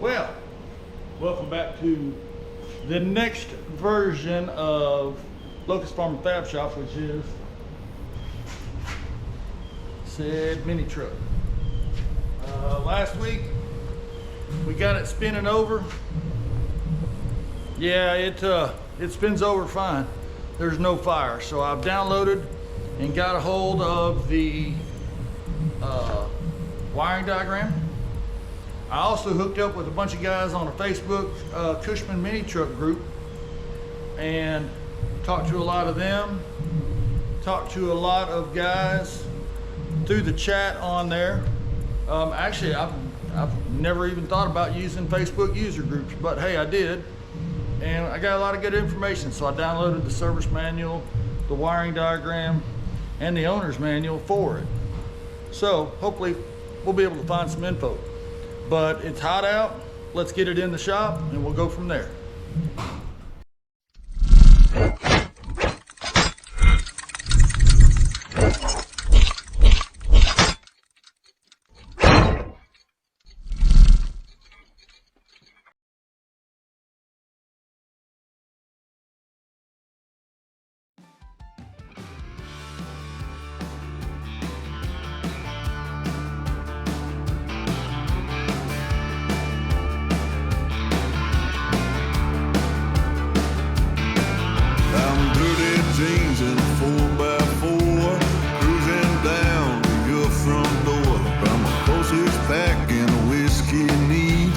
Well, welcome back to the next version of Locust Farm and Fab Shop, which is said mini truck. Last week we got it spinning over. Yeah, it spins over fine. There's no fire, so I've downloaded and got a hold of the wiring diagram. I also hooked up with a bunch of guys on a Facebook Cushman Mini Truck group and talked to a lot of them, talked to a lot of guys through the chat on there. Actually, I've never even thought about using Facebook user groups, but hey, I did. And I got a lot of good information. So I downloaded the service manual, the wiring diagram, and the owner's manual for it. So hopefully we'll be able to find some info. But it's hot out. Let's get it in the shop and we'll go from there. In a 4x4, cruising down to your front door. From a closest pack and a whiskey neat,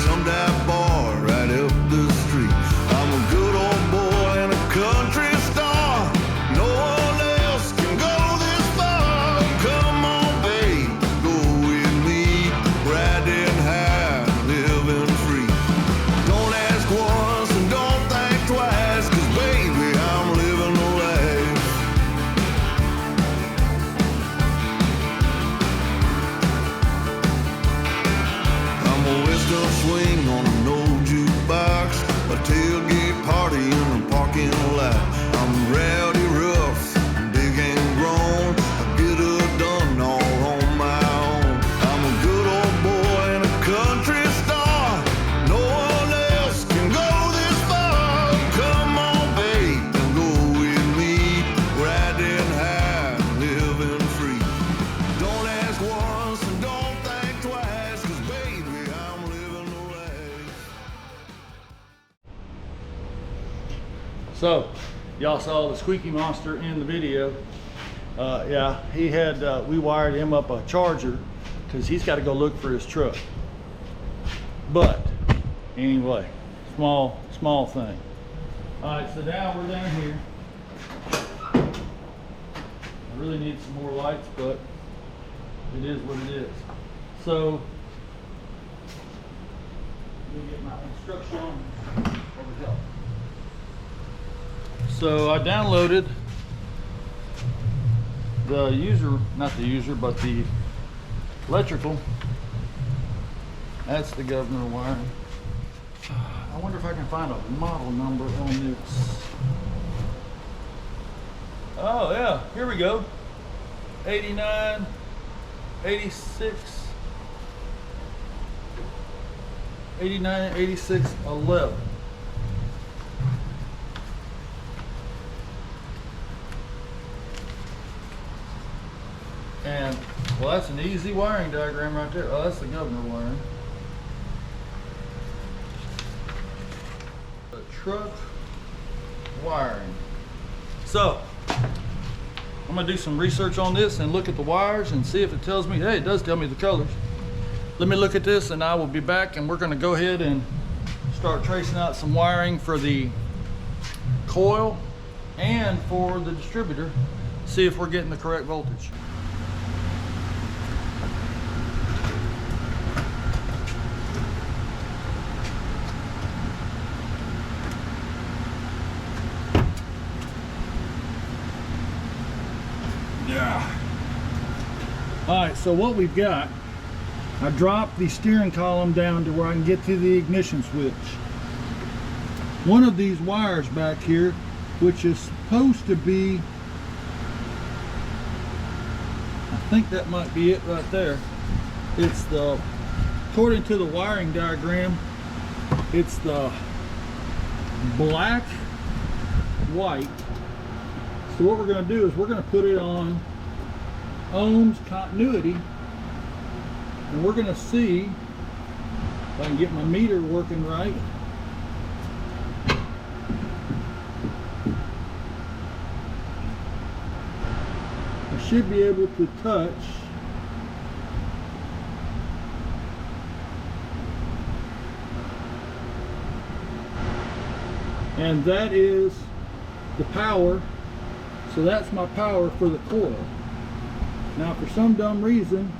some dive bar right up the street. I'm a good old boy and a country star. No one else can go this far. Come on, babe, go with me. Riding high, living free. Don't ask once and don't think twice, 'cause baby, I'm living the life. I'm a western swing on an old jukebox, a tailgate party in a parking lot. I'm rowdy rough, big and grown. I get her done all on my own. I'm a good old boy and a country star. No one else can go this far. Come on, babe, and go with me. Riding high, living free. Don't ask once and don't think twice, 'cause baby, I'm living the life. So, y'all saw the squeaky monster in the video. Yeah, he had, we wired him up a charger because he's got to go look for his truck. But, anyway, small thing. All right, so now we're down here. I really need some more lights, but it is what it is. So, let me get my instruction over here. So I downloaded the user, not the user, but the electrical. That's the governor wiring. I wonder if I can find a model number on this. Oh yeah, here we go. 89, 86, 89, 86, 11. And, well, that's an easy wiring diagram right there. Oh, that's the governor wiring. The truck wiring. So, I'm gonna do some research on this and look at the wires and see if it tells me, hey, it does tell me the colors. Let me look at this and I will be back, and we're gonna go ahead and start tracing out some wiring for the coil and for the distributor, see if we're getting the correct voltage. All right, so what we've got, I dropped the steering column down to where I can get to the ignition switch. One of these wires back here, which is supposed to be, I think that might be it right there. It's the according to the wiring diagram, it's the black, white. So what we're going to do is we're going to put it on ohms continuity, and we're going to see if I can get my meter working right. I should be able to touch and that is the power. So that's my power for the coil. Now for some dumb reason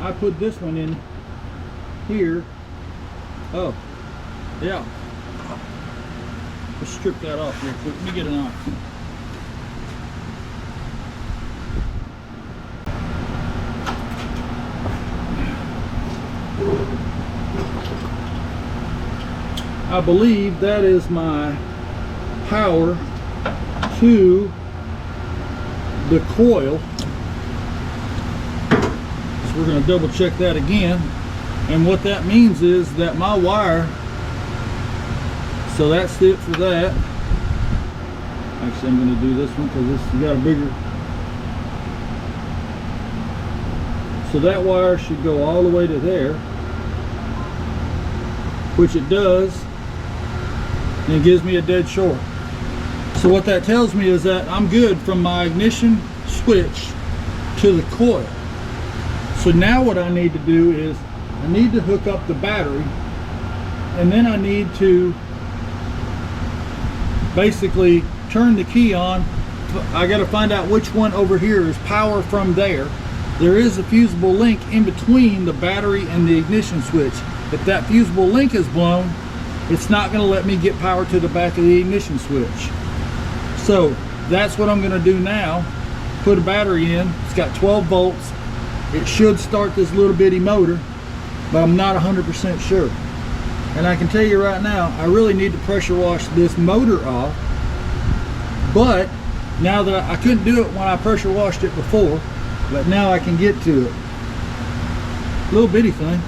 I put this one in here. Oh yeah, let's strip that off real quick. Let me get an knife. I believe that is my power to the coil. So we're going to double check that again. And what that means is that my wire, so that's it for that. Actually, I'm going to do this one because this has got a bigger. So that wire should go all the way to there, which it does. And it gives me a dead short. So what that tells me is that I'm good from my ignition switch to the coil. So now what I need to do is I need to hook up the battery, and then I need to basically turn the key on. I got to find out which one over here is power from there. There is a fusible link in between the battery and the ignition switch. If that fusible link is blown, it's not going to let me get power to the back of the ignition switch. So that's what I'm going to do now. Put a battery in. It's got 12 volts. It should start this little bitty motor, but I'm not 100% sure. And I can tell you right now, I really need to pressure wash this motor off. But now that I couldn't do it when I pressure washed it before, but now I can get to it. Little bitty thing.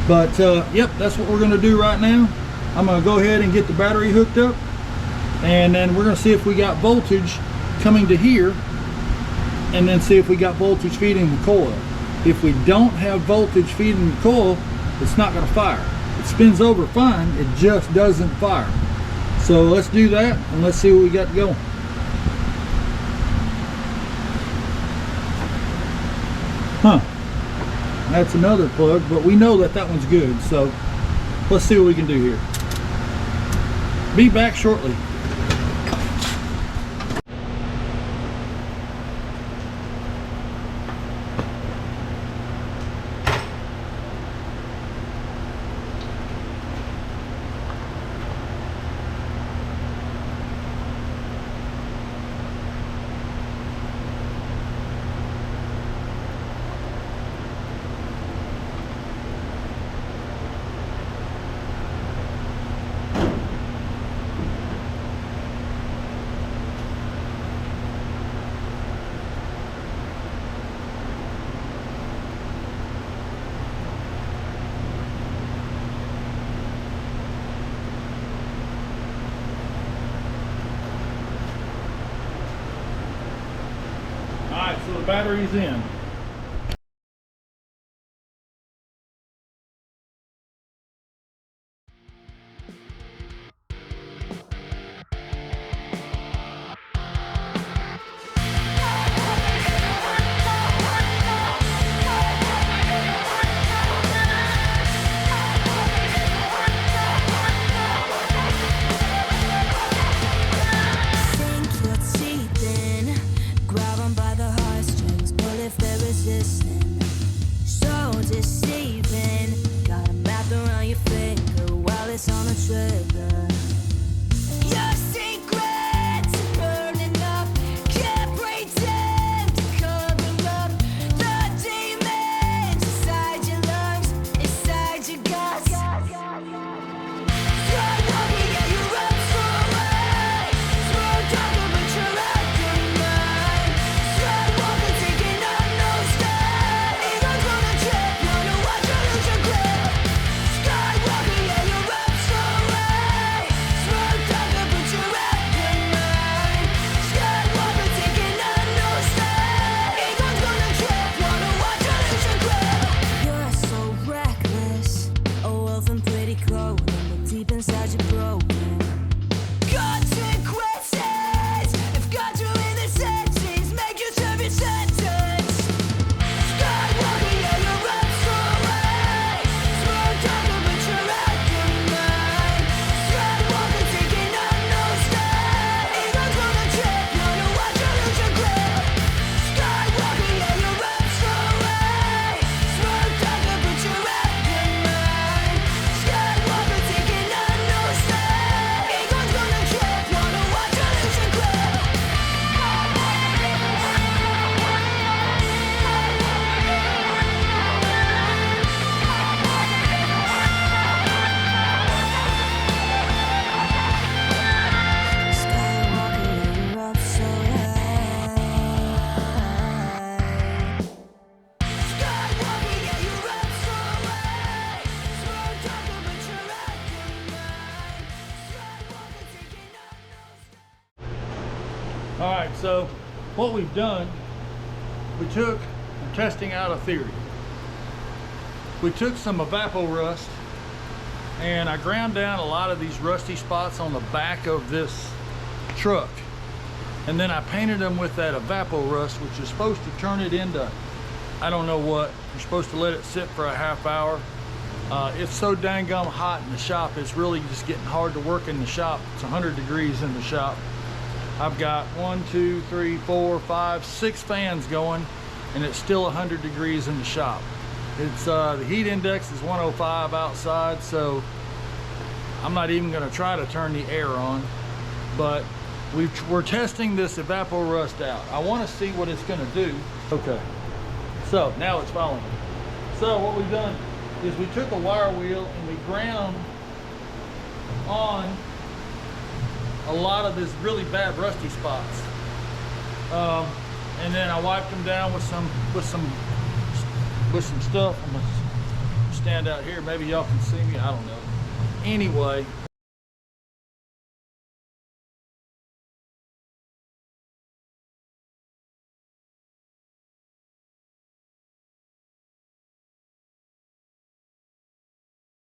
But yep, that's what we're going to do right now. I'm going to go ahead and get the battery hooked up, and then we're going to see if we got voltage coming to here, and then see if we got voltage feeding the coil. If we don't have voltage feeding the coil, it's not going to fire. It spins over fine, it just doesn't fire. So let's do that and let's see what we got going. Huh. That's another plug, but we know that that one's good, so let's see what we can do here. Be back shortly. Alright, so the battery's in. All right, so what we've done, we're testing out a theory. We took some evapor rust and I ground down a lot of these rusty spots on the back of this truck. And then I painted them with that evapor rust, which is supposed to turn it into, I don't know what. You're supposed to let it sit for a half hour. It's so dang gum hot in the shop, it's really just getting hard to work in the shop. It's 100 degrees in the shop. I've got 1, 2, 3, 4, 5, 6 fans going, and it's still 100 degrees in the shop. It's the heat index is 105 outside, so I'm not even going to try to turn the air on. But we're testing this evapor rust out. I want to see what it's going to do. Okay, so now it's following. So what we've done is we took a wire wheel and we ground on a lot of this really bad rusty spots, and then I wiped them down with some stuff. I'm gonna stand out here, maybe y'all can see me, I don't know. Anyway,